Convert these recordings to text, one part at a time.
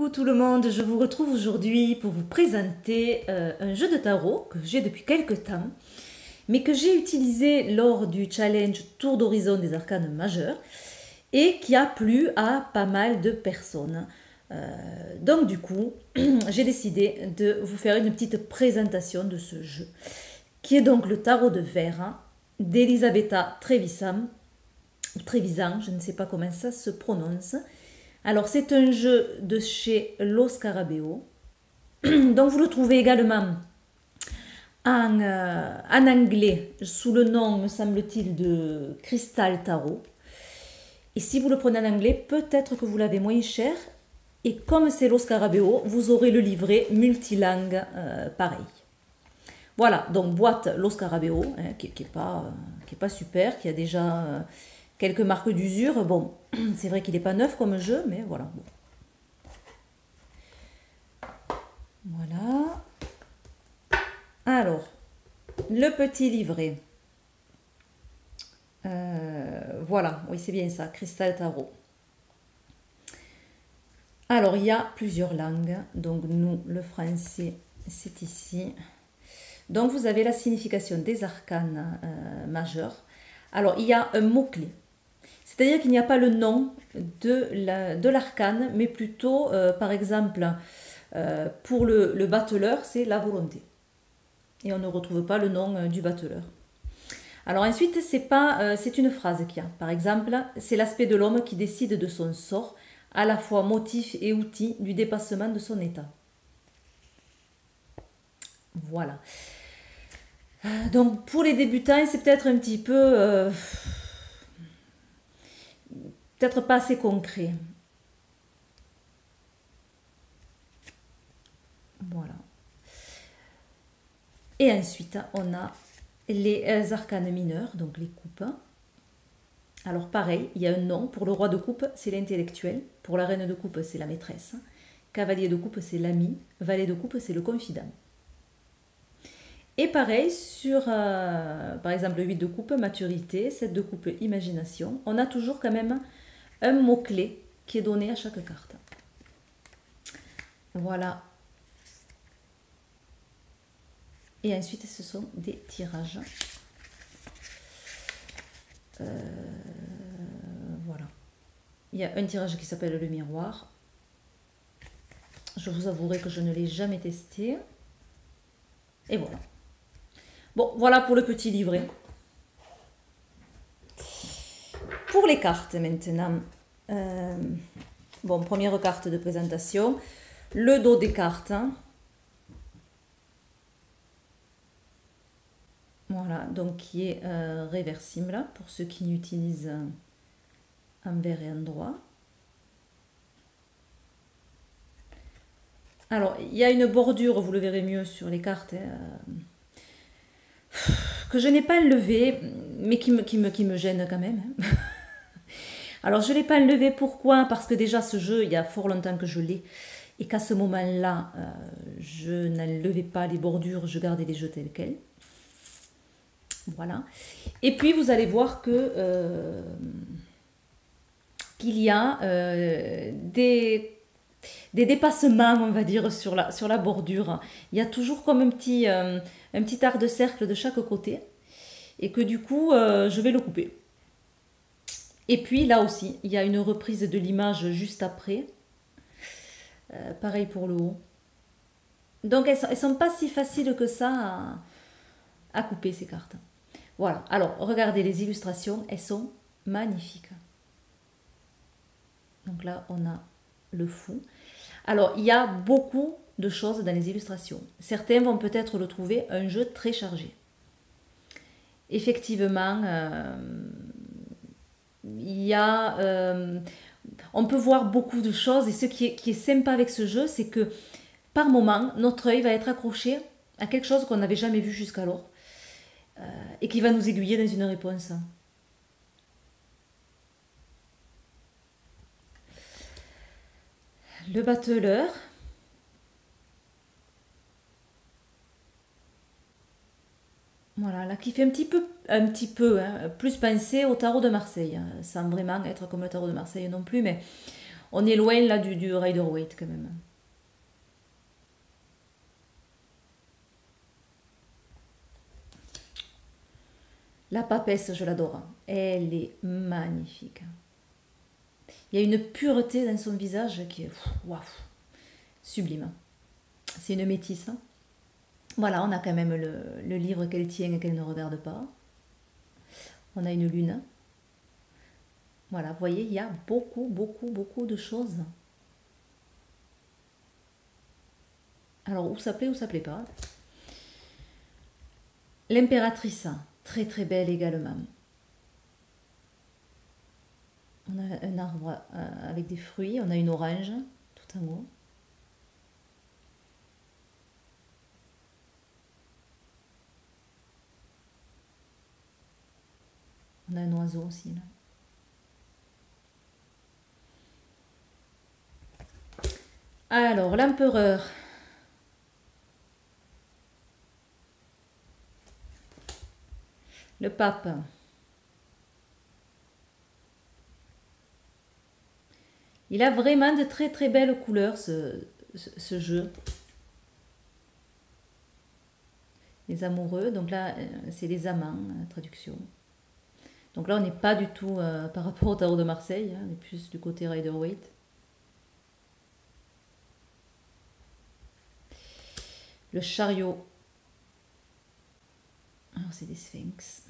Coucou tout le monde, je vous retrouve aujourd'hui pour vous présenter un jeu de tarot que j'ai depuis quelques temps, mais que j'ai utilisé lors du challenge Tour d'horizon des arcanes majeurs et qui a plu à pas mal de personnes. Donc du coup, j'ai décidé de vous faire une petite présentation de ce jeu, qui est donc le tarot de verre d'Elisabetta Trevisan, je ne sais pas comment ça se prononce. Alors, c'est un jeu de chez Lo Scarabeo. Donc, vous le trouvez également en anglais sous le nom, me semble-t-il, de Crystal Tarot. Et si vous le prenez en anglais, peut-être que vous l'avez moins cher. Et comme c'est Lo Scarabeo, vous aurez le livret multilingue pareil. Voilà, donc boîte Lo Scarabeo, hein, qui est pas super, qui a déjà quelques marques d'usure. Bon, c'est vrai qu'il n'est pas neuf comme jeu, mais voilà. Bon. Voilà. Alors, le petit livret. Voilà, oui, c'est bien ça, Crystal Tarot. Alors, il y a plusieurs langues. Donc, nous, le français, c'est ici. Donc, vous avez la signification des arcanes majeurs. Alors, il y a un mot-clé. C'est-à-dire qu'il n'y a pas le nom de l'arcane, mais plutôt, par exemple, pour le battleur, c'est la volonté. Et on ne retrouve pas le nom du battleur. Alors ensuite, c'est une phrase qu'il y a. Par exemple, c'est l'aspect de l'homme qui décide de son sort, à la fois motif et outil du dépassement de son état. Voilà. Donc pour les débutants, c'est peut-être un petit peu... peut-être pas assez concret. Voilà. Et ensuite, on a les arcanes mineurs, donc les coupes. Alors pareil, il y a un nom. Pour le roi de coupe, c'est l'intellectuel. Pour la reine de coupe, c'est la maîtresse. Cavalier de coupe, c'est l'ami. Valet de coupe, c'est le confident. Et pareil, sur, par exemple, le 8 de coupe, maturité, 7 de coupe, imagination. On a toujours quand même un mot-clé qui est donné à chaque carte. Voilà. Et ensuite, ce sont des tirages. Voilà. Il y a un tirage qui s'appelle le miroir. Je vous avouerai que je ne l'ai jamais testé. Et voilà. Bon, voilà pour le petit livret. Pour les cartes maintenant. Bon, première carte de présentation. Le dos des cartes. Voilà, donc qui est réversible pour ceux qui utilisent envers et endroit. Alors, il y a une bordure, vous le verrez mieux sur les cartes, que je n'ai pas enlevée, mais qui me gêne quand même. Alors, je ne l'ai pas enlevée, pourquoi? Parce que déjà, ce jeu, il y a fort longtemps que je l'ai, et qu'à ce moment-là, je n'enlevais pas les bordures, je gardais les jeux tels quels. Voilà. Et puis, vous allez voir que qu'il y a des dépassements, on va dire, sur la bordure. Il y a toujours comme un petit art de cercle de chaque côté. Et que du coup, je vais le couper. Et puis, là aussi, il y a une reprise de l'image juste après. Pareil pour le haut. Donc, elles ne sont pas si faciles que ça à couper, ces cartes. Voilà. Alors, regardez les illustrations. Elles sont magnifiques. Donc là, on a le fou. Alors, il y a beaucoup de choses dans les illustrations. Certains vont peut-être le trouver un jeu très chargé. Effectivement, il y a... on peut voir beaucoup de choses et ce qui est sympa avec ce jeu, c'est que par moment, notre œil va être accroché à quelque chose qu'on n'avait jamais vu jusqu'alors et qui va nous aiguiller dans une réponse. Le battleur. Voilà, là qui fait un petit peu plus penser au tarot de Marseille, sans vraiment être comme le tarot de Marseille non plus, mais On est loin là du Rider-Waite quand même. La papesse, je l'adore. Elle est magnifique. Il y a une pureté dans son visage qui est waouh, sublime. C'est une métisse. Voilà, on a quand même le livre qu'elle tient et qu'elle ne regarde pas. On a une lune. Voilà, vous voyez, il y a beaucoup, beaucoup, beaucoup de choses. Alors, où ça plaît pas. L'impératrice, très très belle également. On a un arbre avec des fruits, on a une orange tout en haut. On a un oiseau aussi là. Alors, l'empereur. Le pape. Il a vraiment de très très belles couleurs ce jeu. Les amoureux, donc là c'est les amants, la traduction. Donc là on n'est pas du tout par rapport au tarot de Marseille, hein, on est plus du côté Rider-Waite. Le chariot. Alors c'est des sphinx.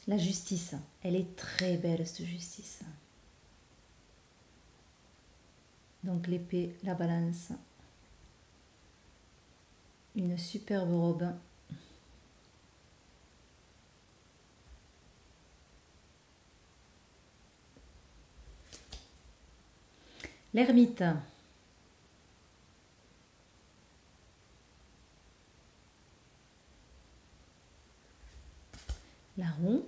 La justice, elle est très belle cette justice. Donc l'épée, la balance. Une superbe robe. L'ermite. La roue.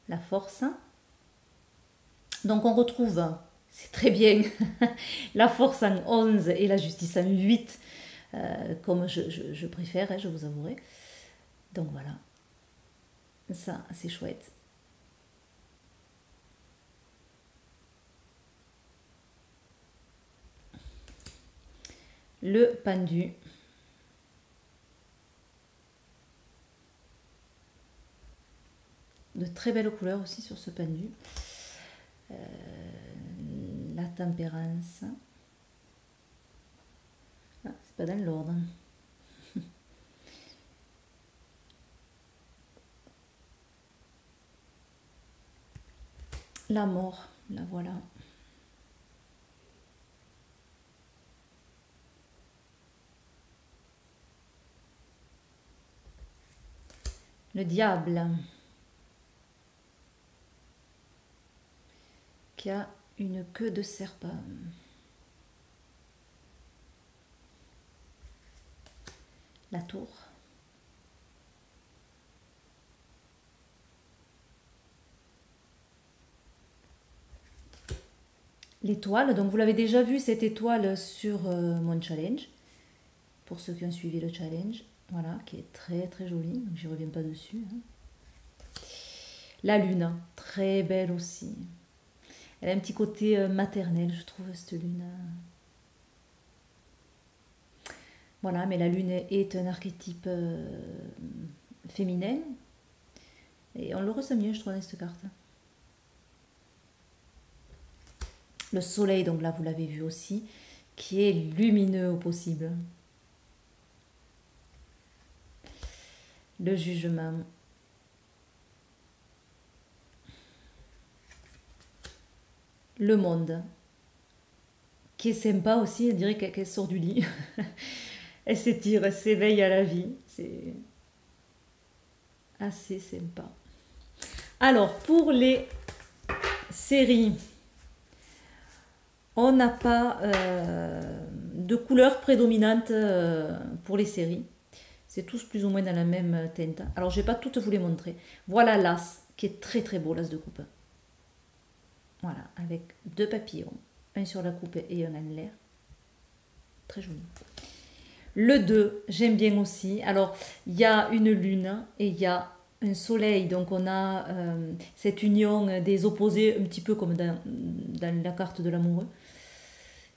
La force. Donc on retrouve, c'est très bien, la force en 11 et la justice en 8, comme je préfère, hein, je vous avouerai. Donc voilà, ça c'est chouette. Le pendu. De très belles couleurs aussi sur ce pendu. La tempérance. Ah, c'est pas dans l'ordre. La mort, la voilà. Le diable. Qui a une queue de serpent. La tour. L'étoile, donc vous l'avez déjà vu cette étoile sur mon challenge, pour ceux qui ont suivi le challenge, voilà, qui est très très jolie, donc j'y reviens pas dessus. Hein. La lune, très belle aussi. Elle a un petit côté maternel, je trouve, cette lune. Voilà, mais la lune est un archétype féminin, et on le ressent mieux, je trouve, dans cette carte. Le soleil, donc là vous l'avez vu aussi, qui est lumineux au possible. Le jugement. Le monde, qui est sympa aussi, on dirait qu'elle sort du lit. Elle s'étire, elle s'éveille à la vie. C'est assez sympa. Alors, pour les séries, on n'a pas de couleur prédominante pour les séries. C'est tous plus ou moins dans la même teinte. Alors, je ne vais pas toutes vous les montrer. Voilà l'as, qui est très très beau, l'as de coupe. Voilà, avec deux papillons. Un sur la coupe et un en l'air. très joli. Le 2, j'aime bien aussi. Alors, il y a une lune et il y a un soleil. Donc, on a cette union des opposés, un petit peu comme dans la carte de l'amoureux.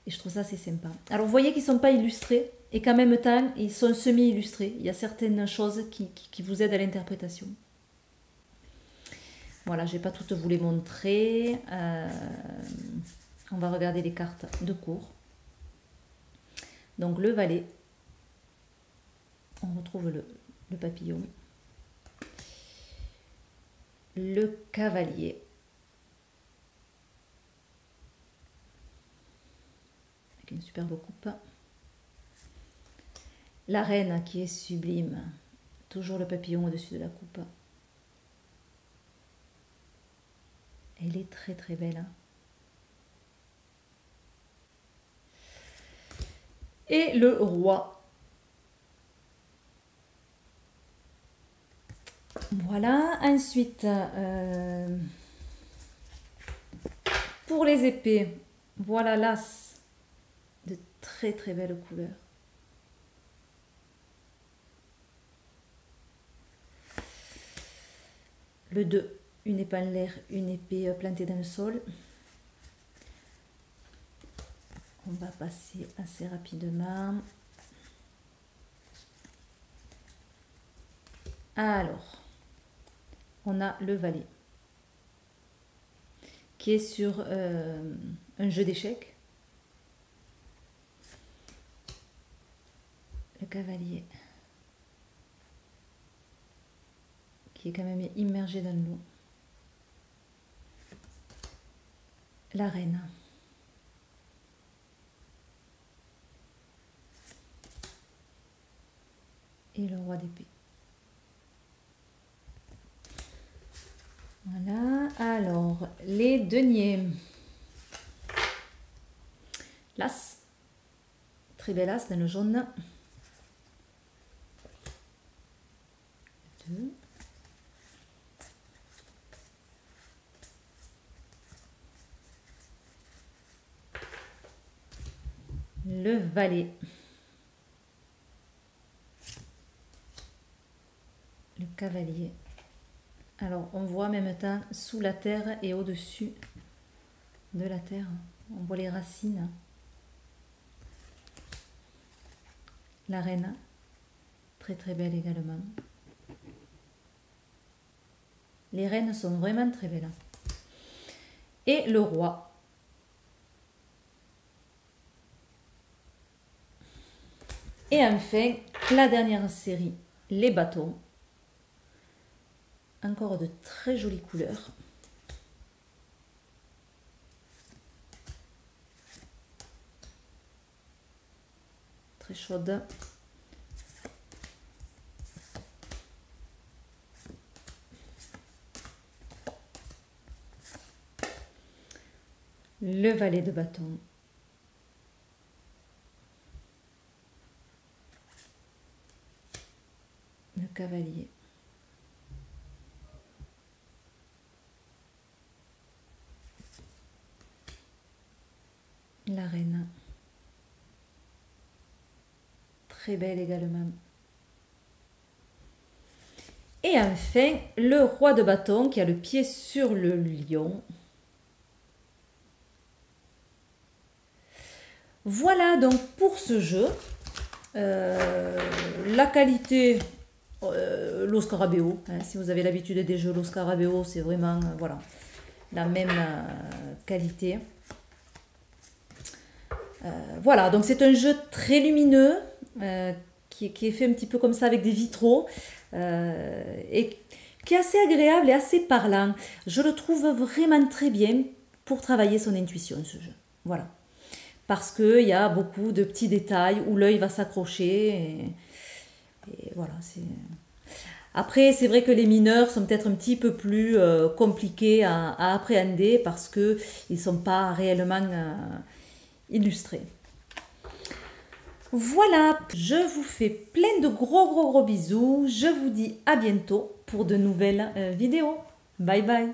Et je trouve ça assez sympa. Alors, vous voyez qu'ils ne sont pas illustrés et qu'en même temps, ils sont semi-illustrés. Il y a certaines choses qui vous aident à l'interprétation. Voilà, je ne vais pas toutes vous les montrer. On va regarder les cartes de cours. Donc, le valet. On retrouve le papillon. Le cavalier. Avec une superbe coupe. La reine qui est sublime. Toujours le papillon au-dessus de la coupe. Elle est très très belle. Hein. Et le roi. Voilà, ensuite, pour les épées, voilà l'as de très très belles couleurs. Le 2, une épée en l'air, une épée plantée dans le sol. On va passer assez rapidement. Alors, on a le valet qui est sur un jeu d'échecs. Le cavalier qui est quand même immergé dans l'eau. La reine. Et le roi d'épée. Voilà, alors, les deniers. L'as, très bel as dans le jaune. 2. Le valet. Le cavalier. Alors, on voit en même temps sous la terre et au-dessus de la terre. On voit les racines. La reine, très très belle également. Les reines sont vraiment très belles. Et le roi. Et enfin, la dernière série, les bâtons. Encore de très jolies couleurs. Très chaude. Le valet de bâton. Le cavalier. La reine. Très belle également. Et enfin, le roi de bâton qui a le pied sur le lion. Voilà donc pour ce jeu. La qualité, Lo Scarabeo. Hein, si vous avez l'habitude des jeux Lo Scarabeo, c'est vraiment voilà, la même qualité. Voilà, donc c'est un jeu très lumineux qui est fait un petit peu comme ça avec des vitraux et qui est assez agréable et assez parlant. Je le trouve vraiment très bien pour travailler son intuition, ce jeu. Voilà. Parce qu'il y a beaucoup de petits détails où l'œil va s'accrocher. Et voilà. Après, c'est vrai que les mineurs sont peut-être un petit peu plus compliqués à appréhender parce qu'ils ne sont pas réellement illustrés. Voilà, je vous fais plein de gros bisous. Je vous dis à bientôt pour de nouvelles vidéos. Bye bye.